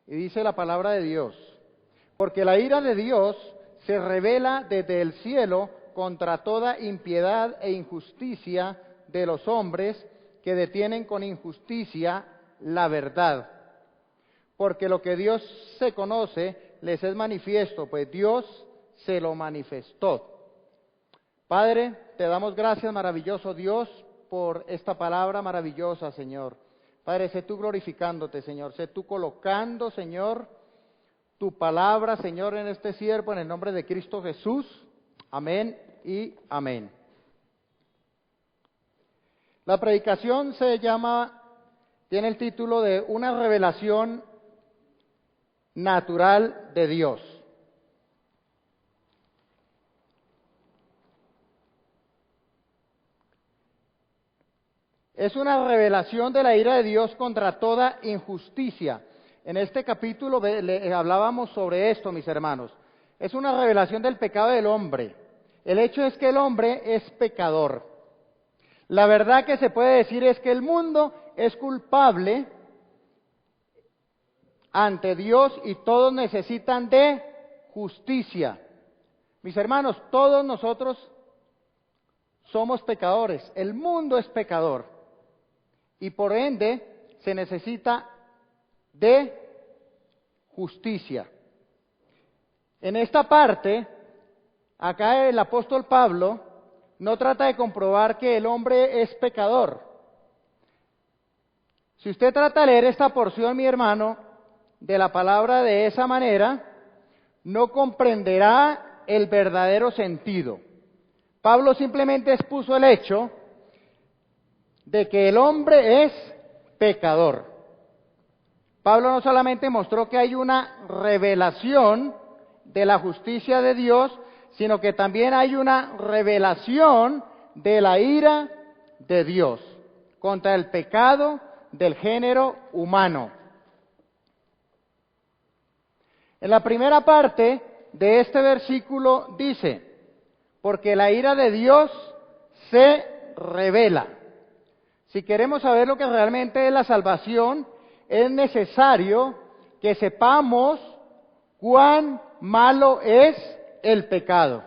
Y dice la palabra de Dios: porque la ira de Dios se revela desde el cielo contra toda impiedad e injusticia de los hombres que detienen con injusticia la verdad. Porque lo que Dios se conoce les es manifiesto, pues Dios se lo manifestó. Padre, te damos gracias, maravilloso Dios, por esta palabra maravillosa, Señor. Padre, sé tú glorificándote, Señor, sé tú colocando, Señor, tu palabra, Señor, en este siervo, en el nombre de Cristo Jesús. Amén y amén. La predicación tiene el título de Una revelación natural de Dios. Es una revelación de la ira de Dios contra toda injusticia. En este capítulo hablábamos sobre esto, mis hermanos. Es una revelación del pecado del hombre. El hecho es que el hombre es pecador. La verdad que se puede decir es que el mundo es culpable ante Dios y todos necesitan de justicia. Mis hermanos, todos nosotros somos pecadores. El mundo es pecador. Y por ende se necesita de justicia. En esta parte, acá el apóstol Pablo no trata de comprobar que el hombre es pecador. Si usted trata de leer esta porción, mi hermano, de la palabra de esa manera, no comprenderá el verdadero sentido. Pablo simplemente expuso el hecho de que el hombre es pecador. Pablo no solamente mostró que hay una revelación de la justicia de Dios, sino que también hay una revelación de la ira de Dios contra el pecado del género humano. En la primera parte de este versículo dice: porque la ira de Dios se revela. Si queremos saber lo que realmente es la salvación, es necesario que sepamos cuán malo es el pecado.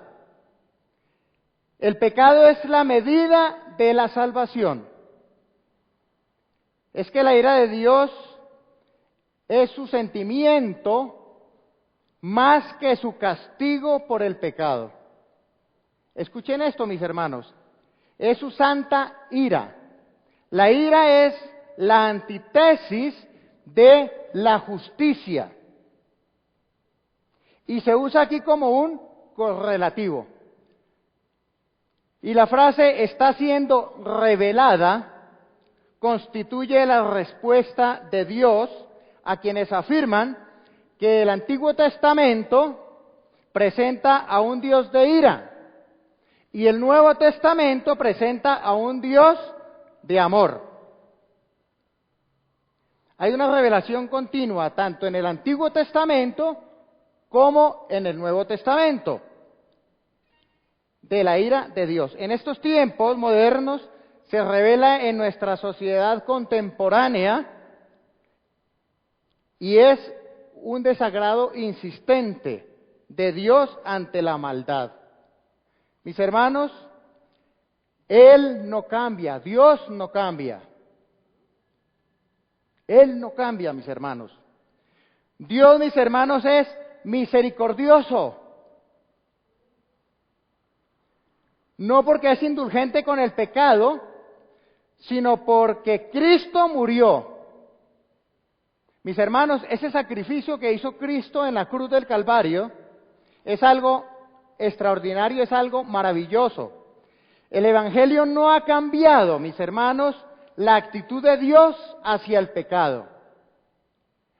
El pecado es la medida de la salvación. Es que la ira de Dios es su sentimiento más que su castigo por el pecado. Escuchen esto, mis hermanos. Es su santa ira. La ira es la antítesis de la justicia. Y se usa aquí como un correlativo. Y la frase está siendo revelada constituye la respuesta de Dios a quienes afirman que el Antiguo Testamento presenta a un Dios de ira y el Nuevo Testamento presenta a un Dios de amor. Hay una revelación continua tanto en el Antiguo Testamento como en el Nuevo Testamento de la ira de Dios. En estos tiempos modernos se revela en nuestra sociedad contemporánea y es un desagrado insistente de Dios ante la maldad. Mis hermanos, Él no cambia, Dios no cambia. Él no cambia, mis hermanos. Dios, mis hermanos, es misericordioso. No porque es indulgente con el pecado, sino porque Cristo murió. Mis hermanos, ese sacrificio que hizo Cristo en la cruz del Calvario es algo extraordinario, es algo maravilloso. El Evangelio no ha cambiado, mis hermanos, la actitud de Dios hacia el pecado.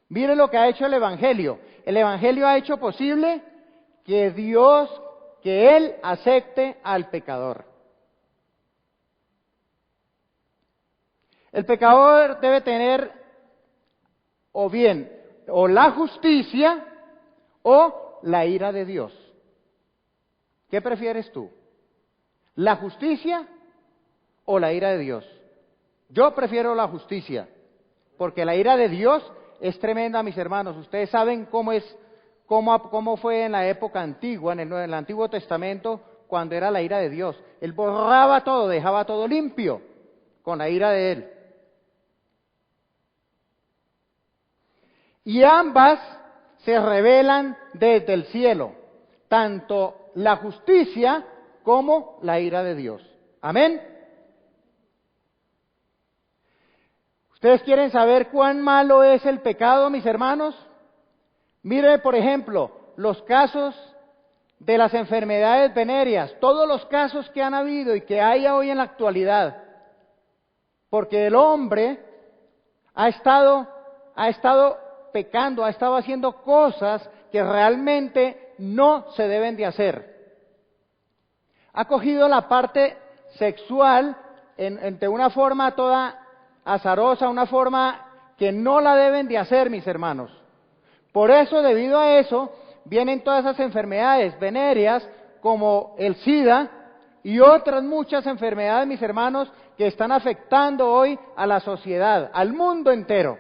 Miren lo que ha hecho el Evangelio. El Evangelio ha hecho posible que Él acepte al pecador. El pecador debe tener o la justicia o la ira de Dios. ¿Qué prefieres tú? ¿La justicia o la ira de Dios? Yo prefiero la justicia, porque la ira de Dios es tremenda, mis hermanos. Ustedes saben cómo fue en la época antigua, en el Antiguo Testamento, cuando era la ira de Dios. Él borraba todo, dejaba todo limpio con la ira de Él. Y ambas se revelan desde el cielo, tanto la justicia como la ira de Dios. Amén. ¿Ustedes quieren saber cuán malo es el pecado, mis hermanos? Mire, por ejemplo, los casos de las enfermedades venéreas, todos los casos que han habido y que hay hoy en la actualidad, porque el hombre ha estado pecando, ha estado haciendo cosas que realmente no se deben de hacer. Ha cogido la parte sexual de una forma toda azarosa, una forma que no la deben de hacer, mis hermanos. Por eso, debido a eso, vienen todas esas enfermedades venéreas como el SIDA y otras muchas enfermedades, mis hermanos, que están afectando hoy a la sociedad, al mundo entero.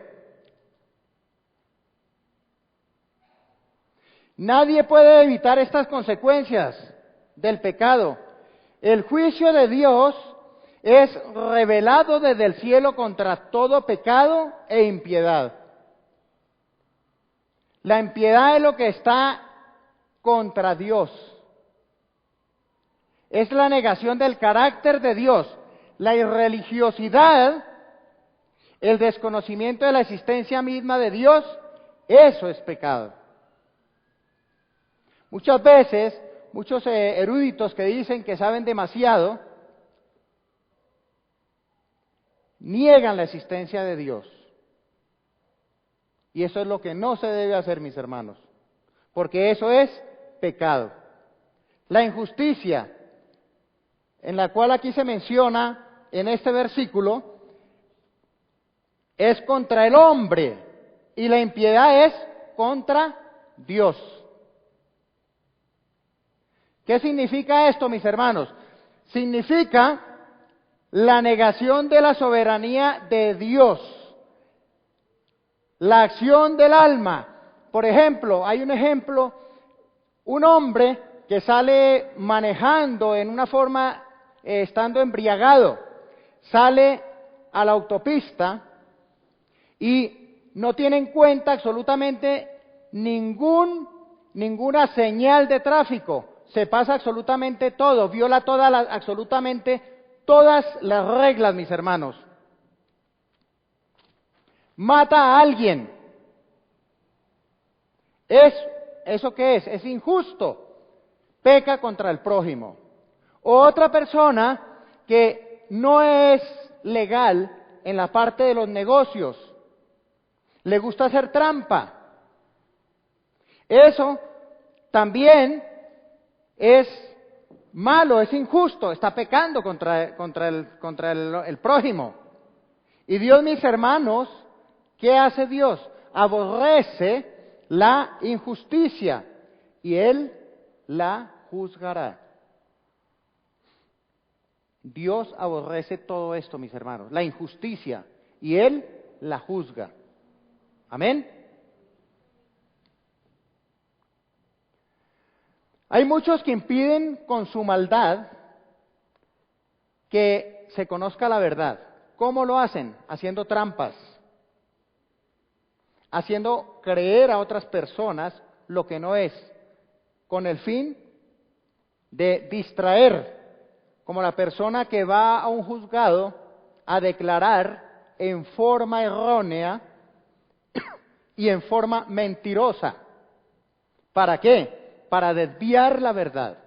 Nadie puede evitar estas consecuencias del pecado. El juicio de Dios es revelado desde el cielo contra todo pecado e impiedad. La impiedad es lo que está contra Dios. Es la negación del carácter de Dios. La irreligiosidad, el desconocimiento de la existencia misma de Dios, eso es pecado. Muchas veces, muchos eruditos que dicen que saben demasiado, niegan la existencia de Dios. Y eso es lo que no se debe hacer, mis hermanos, porque eso es pecado. La injusticia, en la cual aquí se menciona en este versículo, es contra el hombre y la impiedad es contra Dios. ¿Qué significa esto, mis hermanos? Significa la negación de la soberanía de Dios, la acción del alma. Por ejemplo, hay un ejemplo, un hombre que sale manejando en una forma, estando embriagado, sale a la autopista y no tiene en cuenta absolutamente ninguna señal de tráfico. Se pasa absolutamente todo, viola absolutamente todas las reglas, mis hermanos. Mata a alguien. ¿Eso qué es? Es injusto. Peca contra el prójimo. O otra persona que no es legal en la parte de los negocios. Le gusta hacer trampa. Eso también es malo, es injusto, está pecando contra el prójimo. Y Dios, mis hermanos, ¿qué hace Dios? Aborrece la injusticia y Él la juzgará. Dios aborrece todo esto, mis hermanos, la injusticia, y Él la juzga. Amén. Hay muchos que impiden con su maldad que se conozca la verdad. ¿Cómo lo hacen? Haciendo trampas, haciendo creer a otras personas lo que no es, con el fin de distraer, como la persona que va a un juzgado a declarar en forma errónea y en forma mentirosa. ¿Para qué? Para desviar la verdad.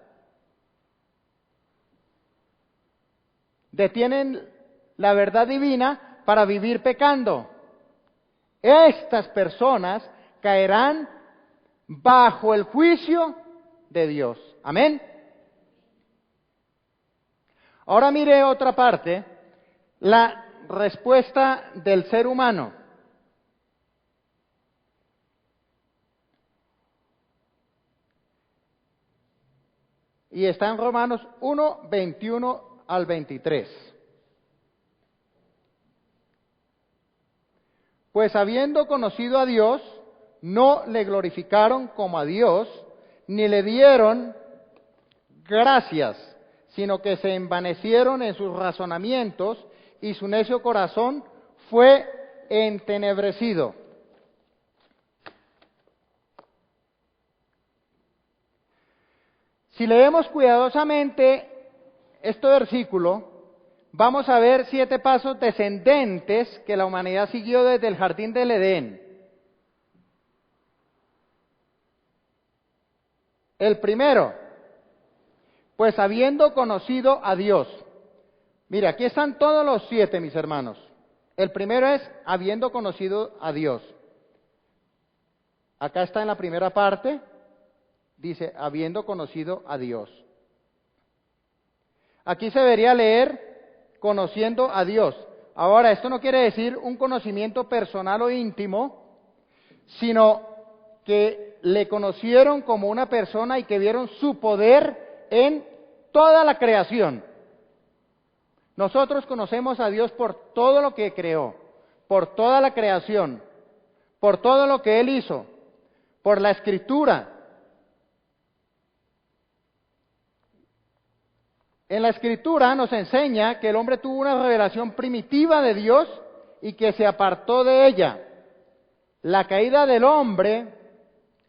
Detienen la verdad divina para vivir pecando. Estas personas caerán bajo el juicio de Dios. Amén. Ahora mire otra parte, la respuesta del ser humano. Y está en Romanos 1, 21 al 23. Pues habiendo conocido a Dios, no le glorificaron como a Dios, ni le dieron gracias, sino que se envanecieron en sus razonamientos y su necio corazón fue entenebrecido. Si leemos cuidadosamente este versículo, vamos a ver 7 pasos descendentes que la humanidad siguió desde el jardín del Edén. El primero, pues habiendo conocido a Dios. Mira, aquí están todos los 7, mis hermanos. El primero es habiendo conocido a Dios. Acá está en la primera parte, dice habiendo conocido a Dios. Aquí se debería leer conociendo a Dios. Ahora, esto no quiere decir un conocimiento personal o íntimo, sino que le conocieron como una persona y que vieron su poder en toda la creación. Nosotros conocemos a Dios por todo lo que creó, por toda la creación, por todo lo que Él hizo, por la Escritura. En la Escritura nos enseña que el hombre tuvo una revelación primitiva de Dios y que se apartó de ella. La caída del hombre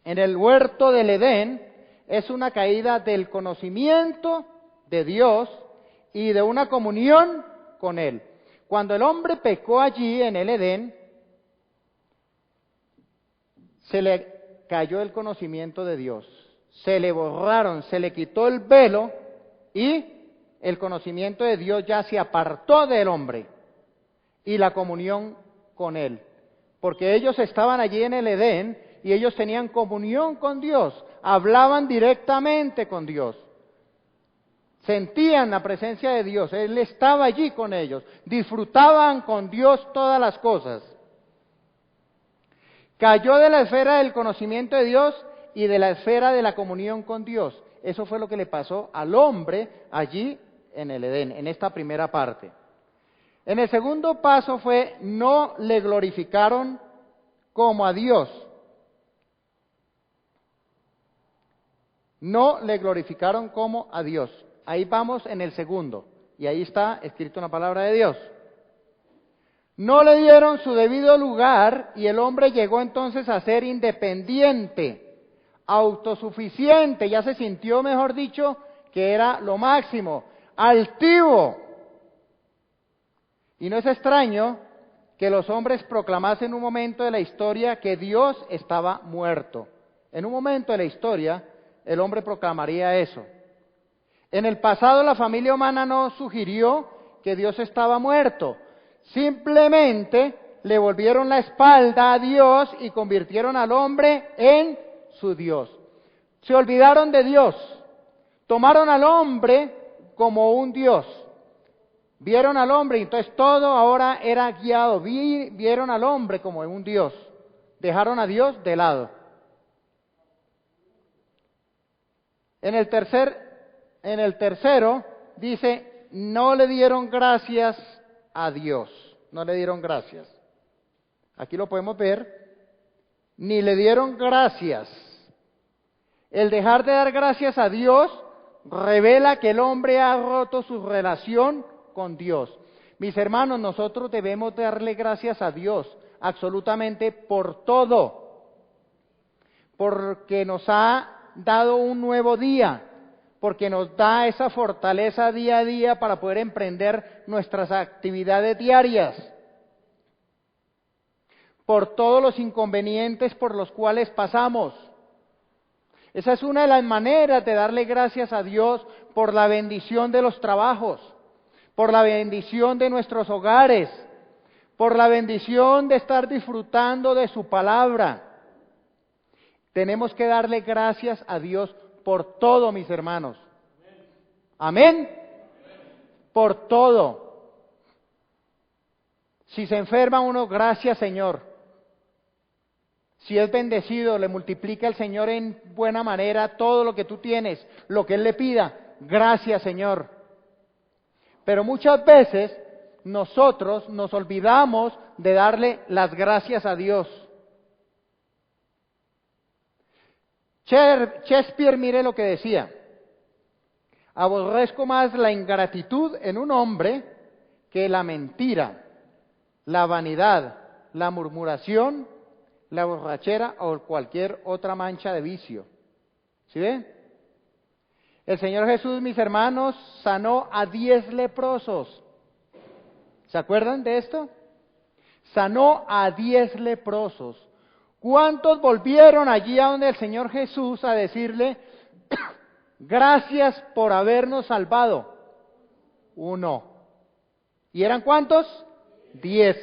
en el huerto del Edén es una caída del conocimiento de Dios y de una comunión con Él. Cuando el hombre pecó allí en el Edén, se le cayó el conocimiento de Dios, se le borraron, se le quitó el velo y el conocimiento de Dios ya se apartó del hombre y la comunión con Él. Porque ellos estaban allí en el Edén y ellos tenían comunión con Dios, hablaban directamente con Dios, sentían la presencia de Dios, Él estaba allí con ellos, disfrutaban con Dios todas las cosas. Cayó de la esfera del conocimiento de Dios y de la esfera de la comunión con Dios. Eso fue lo que le pasó al hombre allí en el Edén, en esta primera parte. En el segundo paso fue, no le glorificaron como a Dios. No le glorificaron como a Dios. Ahí vamos en el segundo, y ahí está escrito una palabra de Dios. No le dieron su debido lugar y el hombre llegó entonces a ser independiente, autosuficiente, ya se sintió, mejor dicho, que era lo máximo, altivo. Y no es extraño que los hombres proclamasen en un momento de la historia que Dios estaba muerto. En un momento de la historia, el hombre proclamaría eso. En el pasado la familia humana no sugirió que Dios estaba muerto. Simplemente le volvieron la espalda a Dios y convirtieron al hombre en su Dios. Se olvidaron de Dios. Tomaron al hombre como un Dios. Vieron al hombre y entonces todo ahora era guiado. Vieron al hombre como un Dios. Dejaron a Dios de lado. En el tercero dice, no le dieron gracias a Dios. No le dieron gracias. Aquí lo podemos ver. Ni le dieron gracias. El dejar de dar gracias a Dios revela que el hombre ha roto su relación con Dios. Mis hermanos, nosotros debemos darle gracias a Dios absolutamente por todo, porque nos ha dado un nuevo día, porque nos da esa fortaleza día a día para poder emprender nuestras actividades diarias, por todos los inconvenientes por los cuales pasamos. Esa es una de las maneras de darle gracias a Dios por la bendición de los trabajos, por la bendición de nuestros hogares, por la bendición de estar disfrutando de su palabra. Tenemos que darle gracias a Dios por todo, mis hermanos. ¿Amén? Por todo. Si se enferma uno, gracias Señor. Si es bendecido, le multiplica el Señor en buena manera todo lo que tú tienes, lo que Él le pida. Gracias Señor. Pero muchas veces nosotros nos olvidamos de darle las gracias a Dios. Shakespeare, mire lo que decía: aborrezco más la ingratitud en un hombre que la mentira, la vanidad, la murmuración, la borrachera o cualquier otra mancha de vicio. ¿Sí ven? El Señor Jesús, mis hermanos, sanó a 10 leprosos. ¿Se acuerdan de esto? Sanó a 10 leprosos. ¿Cuántos volvieron allí a donde el Señor Jesús a decirle, gracias por habernos salvado? 1. ¿Y eran cuántos? 10.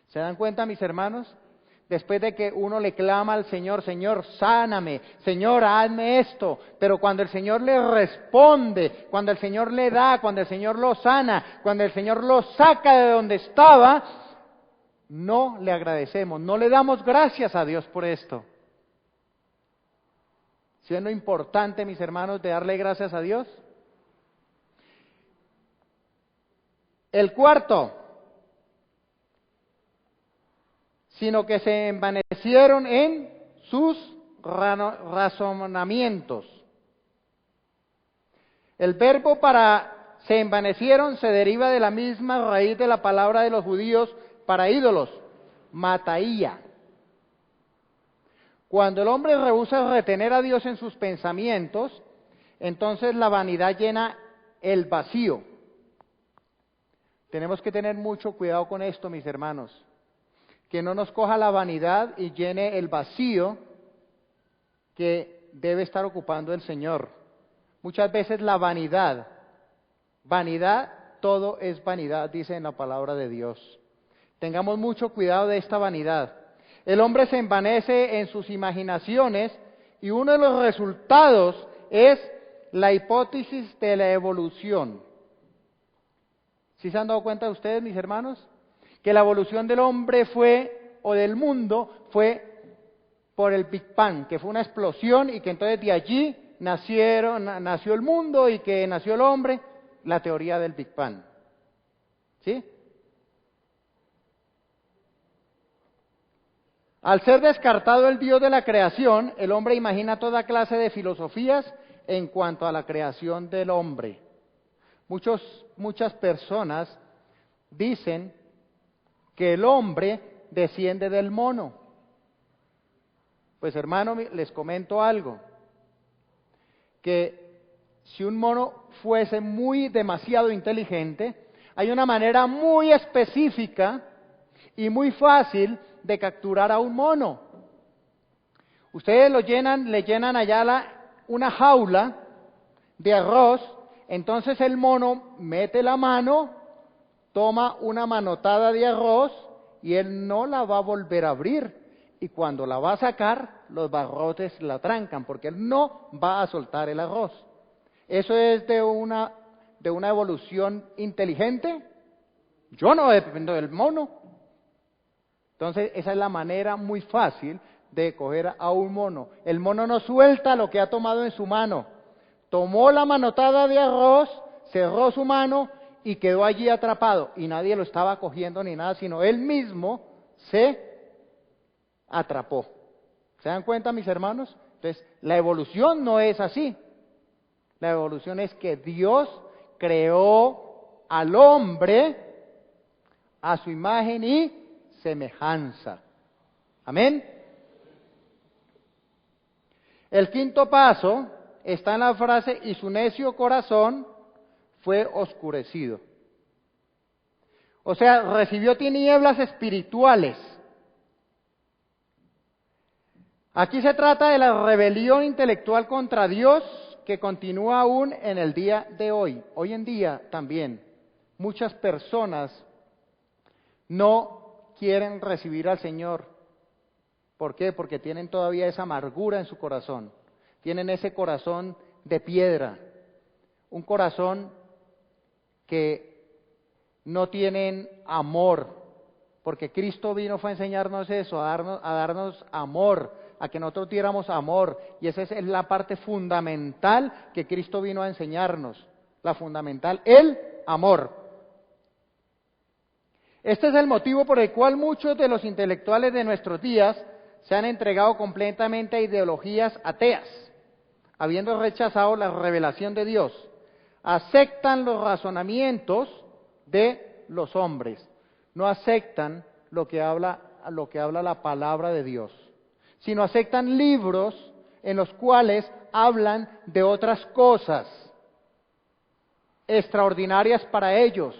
¿Se dan cuenta, mis hermanos? Después de que uno le clama al Señor, Señor, sáname, Señor, hazme esto, pero cuando el Señor le responde, cuando el Señor le da, cuando el Señor lo sana, cuando el Señor lo saca de donde estaba, no le agradecemos, no le damos gracias a Dios por esto. ¿Sí es lo importante, mis hermanos, de darle gracias a Dios? El cuarto, sino que se envanecieron en sus razonamientos. El verbo para se envanecieron se deriva de la misma raíz de la palabra de los judíos para ídolos, mataía. Cuando el hombre rehúsa retener a Dios en sus pensamientos, entonces la vanidad llena el vacío. Tenemos que tener mucho cuidado con esto, mis hermanos. Que no nos coja la vanidad y llene el vacío que debe estar ocupando el Señor. Muchas veces la vanidad, todo es vanidad, dice en la palabra de Dios. Tengamos mucho cuidado de esta vanidad. El hombre se envanece en sus imaginaciones y uno de los resultados es la hipótesis de la evolución. ¿Sí se han dado cuenta ustedes, mis hermanos? Que la evolución del hombre fue, o del mundo, fue por el Big Bang, que fue una explosión y que entonces de allí nació el mundo y que nació el hombre, la teoría del Big Bang. ¿Sí? Al ser descartado el Dios de la creación, el hombre imagina toda clase de filosofías en cuanto a la creación del hombre. Muchas personas dicen que el hombre desciende del mono. Pues hermano, les comento algo, que si un mono fuese demasiado inteligente, hay una manera muy específica y muy fácil de capturar a un mono. Ustedes le llenan allá una jaula de arroz, entonces el mono mete la mano, toma una manotada de arroz y él no la va a volver a abrir. Y cuando la va a sacar, los barrotes la trancan, porque él no va a soltar el arroz. ¿Eso es de una evolución inteligente? Yo no dependo del mono. Entonces, esa es la manera muy fácil de coger a un mono. El mono no suelta lo que ha tomado en su mano. Tomó la manotada de arroz, cerró su mano y quedó allí atrapado. Y nadie lo estaba cogiendo ni nada, sino él mismo se atrapó. ¿Se dan cuenta, mis hermanos? Entonces, la evolución no es así. La evolución es que Dios creó al hombre a su imagen y semejanza. Amén. El quinto paso está en la frase, y su necio corazón fue oscurecido. O sea, recibió tinieblas espirituales. Aquí se trata de la rebelión intelectual contra Dios que continúa aún en el día de hoy. Hoy en día también muchas personas no quieren recibir al Señor. ¿Por qué? Porque tienen todavía esa amargura en su corazón. Tienen ese corazón de piedra. Un corazón que no tienen amor. Porque Cristo vino fue a enseñarnos eso, a darnos amor, a que nosotros diéramos amor. Y esa es la parte fundamental que Cristo vino a enseñarnos. La fundamental, el amor. Este es el motivo por el cual muchos de los intelectuales de nuestros días se han entregado completamente a ideologías ateas, habiendo rechazado la revelación de Dios. Aceptan los razonamientos de los hombres, no aceptan lo que habla la palabra de Dios, sino aceptan libros en los cuales hablan de otras cosas extraordinarias para ellos,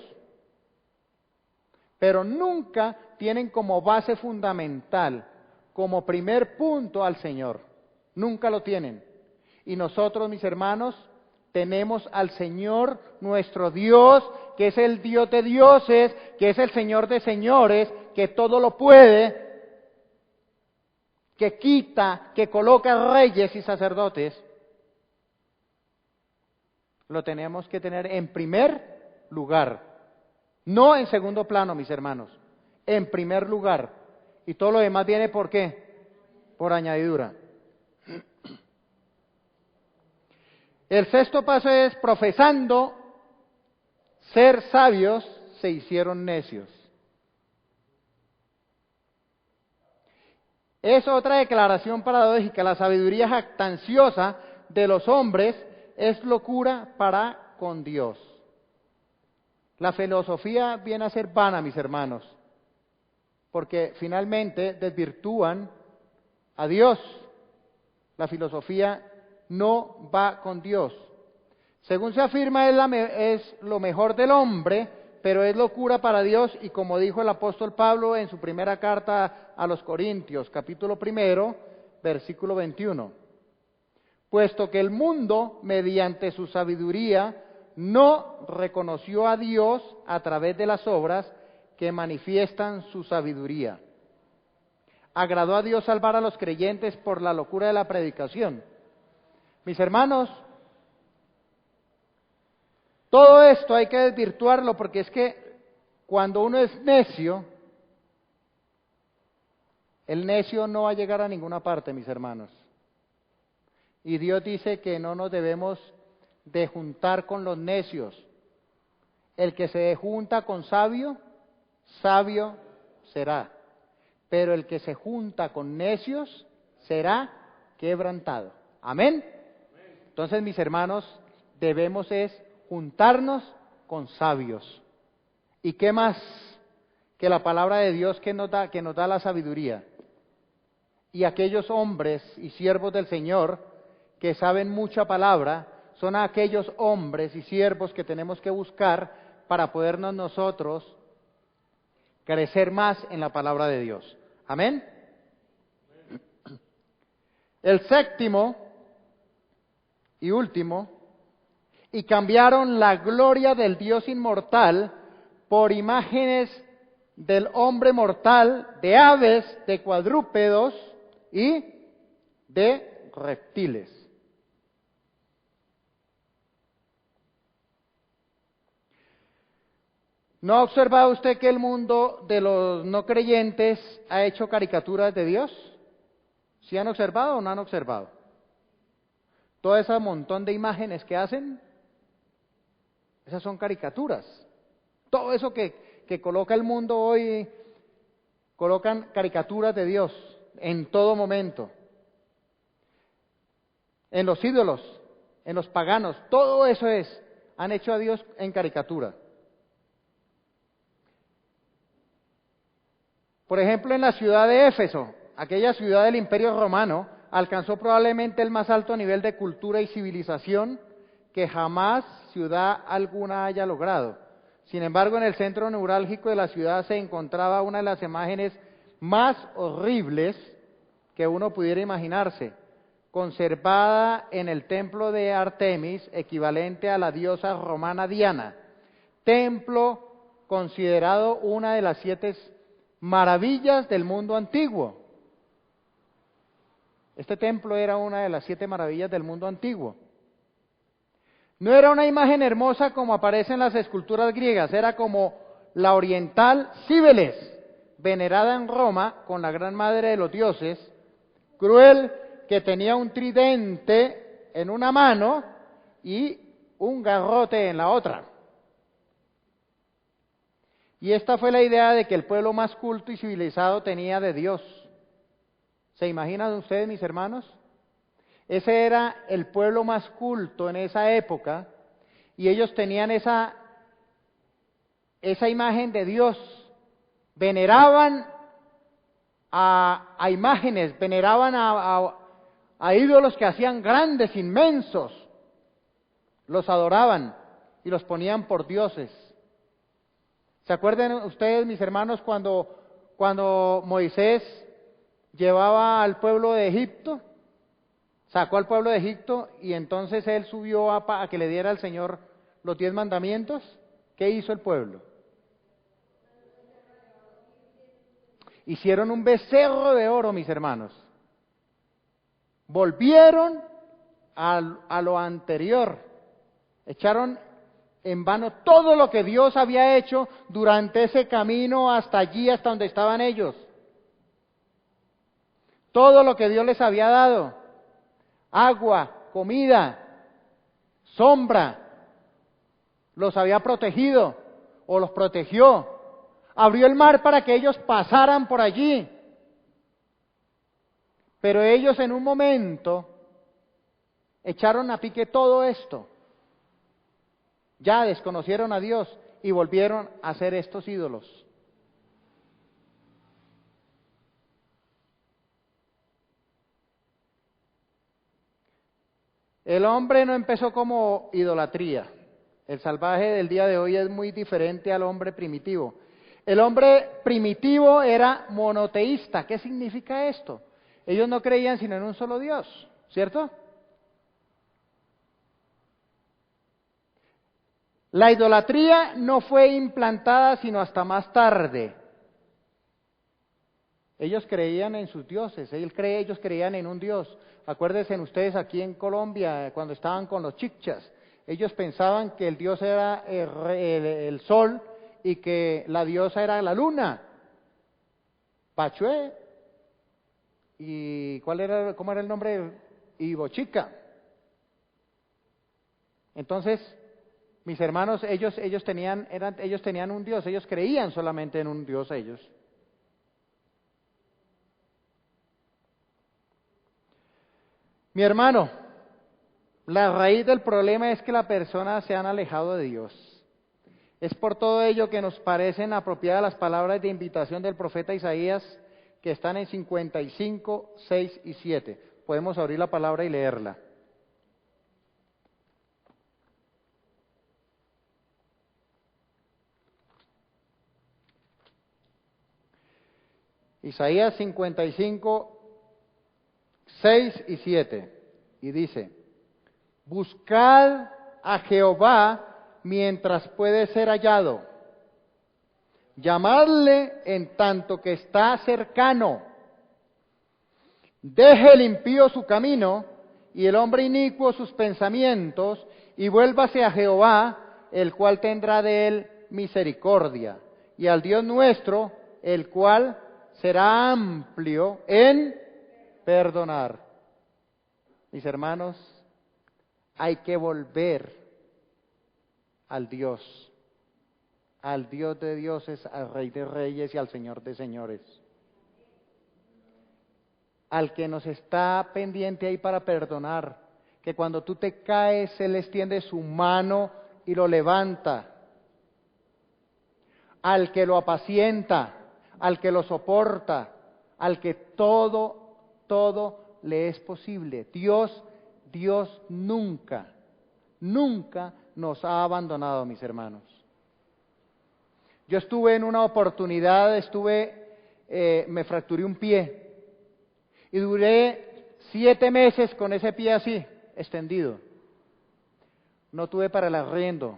pero nunca tienen como base fundamental, como primer punto al Señor. Nunca lo tienen. Y nosotros, mis hermanos, tenemos al Señor nuestro Dios, que es el Dios de dioses, que es el Señor de señores, que todo lo puede, que quita, que coloca reyes y sacerdotes. Lo tenemos que tener en primer lugar, no en segundo plano, mis hermanos, en primer lugar. Y todo lo demás viene ¿por qué? Por añadidura. El sexto paso es: profesando ser sabios, se hicieron necios. Es otra declaración paradójica. La sabiduría jactanciosa de los hombres es locura para con Dios. La filosofía viene a ser vana, mis hermanos, porque finalmente desvirtúan a Dios. La filosofía no va con Dios. Según se afirma, es lo mejor del hombre, pero es locura para Dios, y como dijo el apóstol Pablo en su primera carta a los Corintios, capítulo 1, versículo 21. Puesto que el mundo, mediante su sabiduría, no reconoció a Dios a través de las obras que manifiestan su sabiduría. Agradó a Dios salvar a los creyentes por la locura de la predicación. Mis hermanos, todo esto hay que desvirtuarlo, porque es que cuando uno es necio, el necio no va a llegar a ninguna parte, mis hermanos. Y Dios dice que no nos debemos de juntar con los necios. El que se junta con sabio, sabio será. Pero el que se junta con necios será quebrantado. Amén. Entonces, mis hermanos, debemos es juntarnos con sabios. ¿Y qué más que la palabra de Dios que nos da la sabiduría? Y aquellos hombres y siervos del Señor que saben mucha palabra, son aquellos hombres y siervos que tenemos que buscar para podernos nosotros crecer más en la palabra de Dios. Amén. El séptimo y último: y cambiaron la gloria del Dios inmortal por imágenes del hombre mortal, de aves, de cuadrúpedos y de reptiles. ¿No ha observado usted que el mundo de los no creyentes ha hecho caricaturas de Dios? ¿Sí han observado o no han observado? Todo ese montón de imágenes que hacen, esas son caricaturas. Todo eso que coloca el mundo hoy, colocan caricaturas de Dios en todo momento. En los ídolos, en los paganos, todo eso han hecho a Dios en caricatura. Por ejemplo, en la ciudad de Éfeso, aquella ciudad del Imperio Romano, alcanzó probablemente el más alto nivel de cultura y civilización que jamás ciudad alguna haya logrado. Sin embargo, en el centro neurálgico de la ciudad se encontraba una de las imágenes más horribles que uno pudiera imaginarse, conservada en el templo de Artemis, equivalente a la diosa romana Diana, templo considerado una de las 7 maravillas del mundo antiguo. Este templo era una de las 7 maravillas del mundo antiguo. No era una imagen hermosa como aparece en las esculturas griegas, era como la oriental Cíbeles, venerada en Roma con la gran madre de los dioses, cruel, que tenía un tridente en una mano y un garrote en la otra. Y esta fue la idea de que el pueblo más culto y civilizado tenía de Dios. ¿Se imaginan ustedes, mis hermanos? Ese era el pueblo más culto en esa época y ellos tenían esa imagen de Dios. Veneraban a imágenes, veneraban a ídolos que hacían grandes, inmensos. Los adoraban y los ponían por dioses. ¿Se acuerdan ustedes, mis hermanos, cuando Moisés llevaba al pueblo de Egipto? Sacó al pueblo de Egipto y entonces él subió a que le diera al Señor los 10 mandamientos. ¿Qué hizo el pueblo? Hicieron un becerro de oro, mis hermanos. Volvieron a lo anterior. Echaron en vano todo lo que Dios había hecho durante ese camino hasta allí, hasta donde estaban ellos. Todo lo que Dios les había dado. Agua, comida, sombra. Los había protegido o los protegió. Abrió el mar para que ellos pasaran por allí. Pero ellos en un momento echaron a pique todo esto. Ya desconocieron a Dios y volvieron a hacer estos ídolos. El hombre no empezó como idolatría. El salvaje del día de hoy es muy diferente al hombre primitivo. El hombre primitivo era monoteísta. ¿Qué significa esto? Ellos no creían sino en un solo Dios, ¿cierto? La idolatría no fue implantada sino hasta más tarde. Ellos creían en sus dioses, ellos creían en un Dios. Acuérdense ustedes aquí en Colombia, cuando estaban con los chichas, ellos pensaban que el Dios era el sol y que la diosa era la luna. Pachué. ¿Y cómo era el nombre? Y Bochica. Entonces, mis hermanos, ellos tenían un Dios, ellos creían solamente en un Dios ellos. Mi hermano, la raíz del problema es que las personas se han alejado de Dios. Es por todo ello que nos parecen apropiadas las palabras de invitación del profeta Isaías que están en 55, 6 y 7. Podemos abrir la palabra y leerla. Isaías 55, 6 y 7. Y dice: buscad a Jehová mientras puede ser hallado. Llamadle en tanto que está cercano. Deje el impío su camino y el hombre inicuo sus pensamientos y vuélvase a Jehová, el cual tendrá de él misericordia, y al Dios nuestro, el cual será amplio en perdonar. Mis hermanos, hay que volver al Dios de dioses, al Rey de reyes y al Señor de señores. Al que nos está pendiente ahí para perdonar, que cuando tú te caes, Él extiende su mano y lo levanta. Al que lo apacienta, al que lo soporta, al que todo le es posible. Dios nunca nos ha abandonado, mis hermanos. Yo estuve en una oportunidad, me fracturé un pie y duré 7 meses con ese pie así, extendido. No tuve para el arriendo,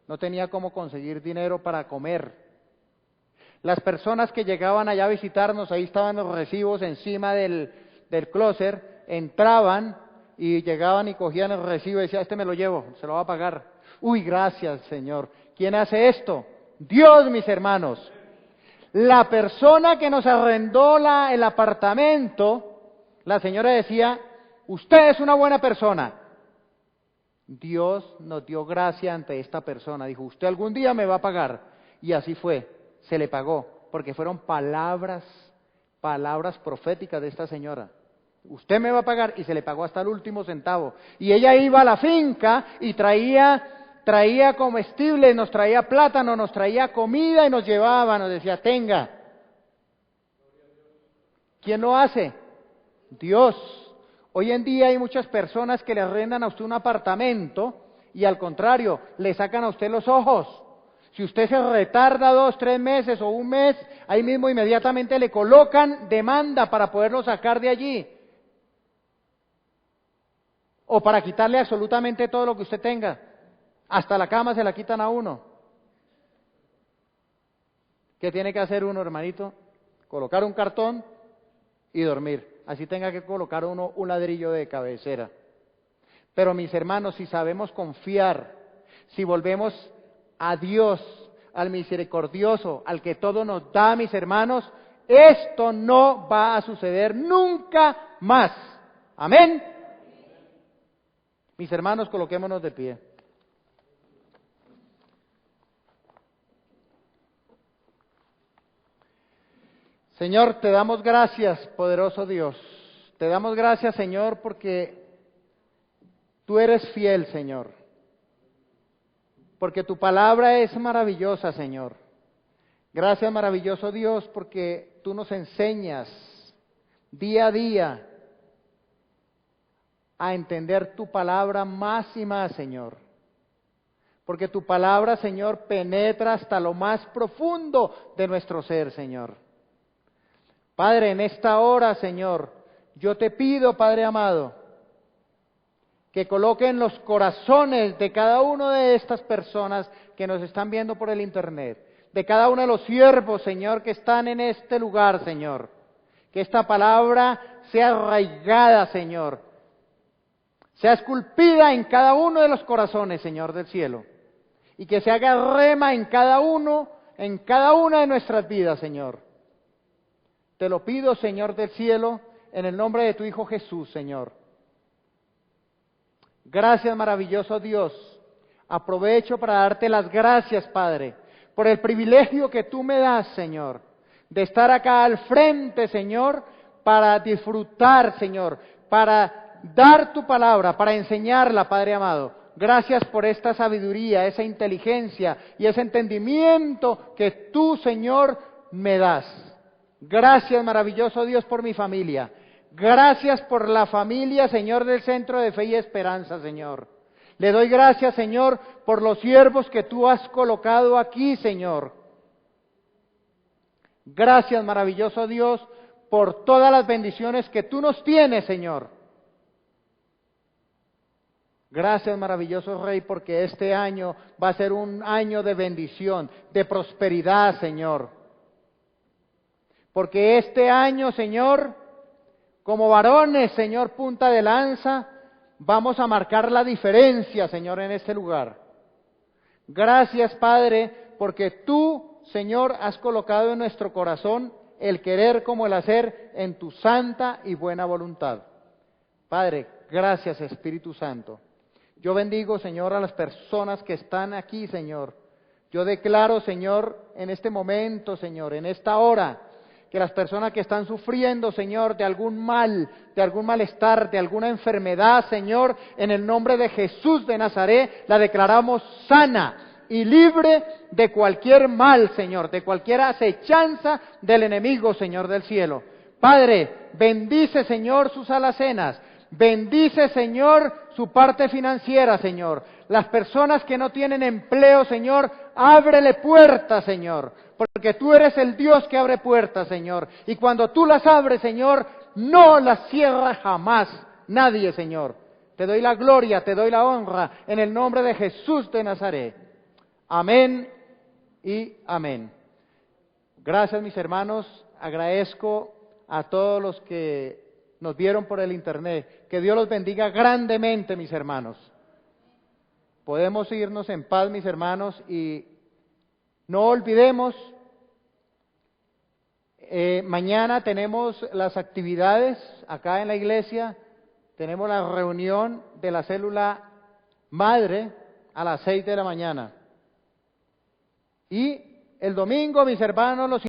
no tenía cómo conseguir dinero para comer. Las personas que llegaban allá a visitarnos, ahí estaban los recibos encima del closet, entraban y llegaban y cogían el recibo y decían: este me lo llevo, se lo va a pagar. Uy, gracias, Señor. ¿Quién hace esto? Dios, mis hermanos. La persona que nos arrendó el apartamento, la señora decía: usted es una buena persona. Dios nos dio gracia ante esta persona. Dijo: usted algún día me va a pagar. Y así fue, se le pagó, porque fueron palabras proféticas de esta señora. Usted me va a pagar, y se le pagó hasta el último centavo. Y ella iba a la finca y traía comestibles, nos traía plátano, nos traía comida y nos llevaba, nos decía, tenga. ¿Quién lo hace? Dios. Hoy en día hay muchas personas que le arrendan a usted un apartamento y al contrario, le sacan a usted los ojos. Si usted se retarda 2, 3 meses o un mes, ahí mismo inmediatamente le colocan demanda para poderlo sacar de allí. O para quitarle absolutamente todo lo que usted tenga. Hasta la cama se la quitan a uno. ¿Qué tiene que hacer uno, hermanito? Colocar un cartón y dormir. Así tenga que colocar uno un ladrillo de cabecera. Pero mis hermanos, si sabemos confiar, si volvemos a Dios, al misericordioso, al que todo nos da, mis hermanos, esto no va a suceder nunca más. Amén. Mis hermanos, coloquémonos de pie. Señor, te damos gracias, poderoso Dios. Te damos gracias, Señor, porque tú eres fiel, Señor. Porque tu palabra es maravillosa, Señor. Gracias, maravilloso Dios, porque tú nos enseñas día a día a entender tu palabra más y más, Señor. Porque tu palabra, Señor, penetra hasta lo más profundo de nuestro ser, Señor. Padre, en esta hora, Señor, yo te pido, Padre amado, que coloque en los corazones de cada una de estas personas que nos están viendo por el internet, de cada uno de los siervos, Señor, que están en este lugar, Señor, que esta palabra sea arraigada, Señor, sea esculpida en cada uno de los corazones, Señor del cielo, y que se haga rema en cada una de nuestras vidas, Señor. Te lo pido, Señor del cielo, en el nombre de tu Hijo Jesús, Señor. Gracias, maravilloso Dios. Aprovecho para darte las gracias, Padre, por el privilegio que tú me das, Señor, de estar acá al frente, Señor, para disfrutar, Señor, para dar tu palabra, para enseñarla, Padre amado. Gracias por esta sabiduría, esa inteligencia y ese entendimiento que tú, Señor, me das. Gracias, maravilloso Dios, por mi familia. Gracias por la familia, Señor, del Centro de Fe y Esperanza, Señor. Le doy gracias, Señor, por los siervos que tú has colocado aquí, Señor. Gracias, maravilloso Dios, por todas las bendiciones que tú nos tienes, Señor. Gracias, maravilloso Rey, porque este año va a ser un año de bendición, de prosperidad, Señor. Porque este año, Señor, como varones, Señor, punta de lanza, vamos a marcar la diferencia, Señor, en este lugar. Gracias, Padre, porque tú, Señor, has colocado en nuestro corazón el querer como el hacer en tu santa y buena voluntad. Padre, gracias, Espíritu Santo. Yo bendigo, Señor, a las personas que están aquí, Señor. Yo declaro, Señor, en este momento, Señor, en esta hora, que las personas que están sufriendo, Señor, de algún mal, de algún malestar, de alguna enfermedad, Señor, en el nombre de Jesús de Nazaret, la declaramos sana y libre de cualquier mal, Señor, de cualquier acechanza del enemigo, Señor del cielo. Padre, bendice, Señor, sus alacenas. Bendice, Señor, su parte financiera, Señor. Las personas que no tienen empleo, Señor, ábrele puertas, Señor. Porque tú eres el Dios que abre puertas, Señor. Y cuando tú las abres, Señor, no las cierra jamás nadie, Señor. Te doy la gloria, te doy la honra, en el nombre de Jesús de Nazaret. Amén y amén. Gracias, mis hermanos. Agradezco a todos los que nos vieron por el internet. Que Dios los bendiga grandemente, mis hermanos. Podemos irnos en paz, mis hermanos, y no olvidemos, mañana tenemos las actividades acá en la iglesia, tenemos la reunión de la célula madre a las 6 de la mañana. Y El domingo, mis hermanos, los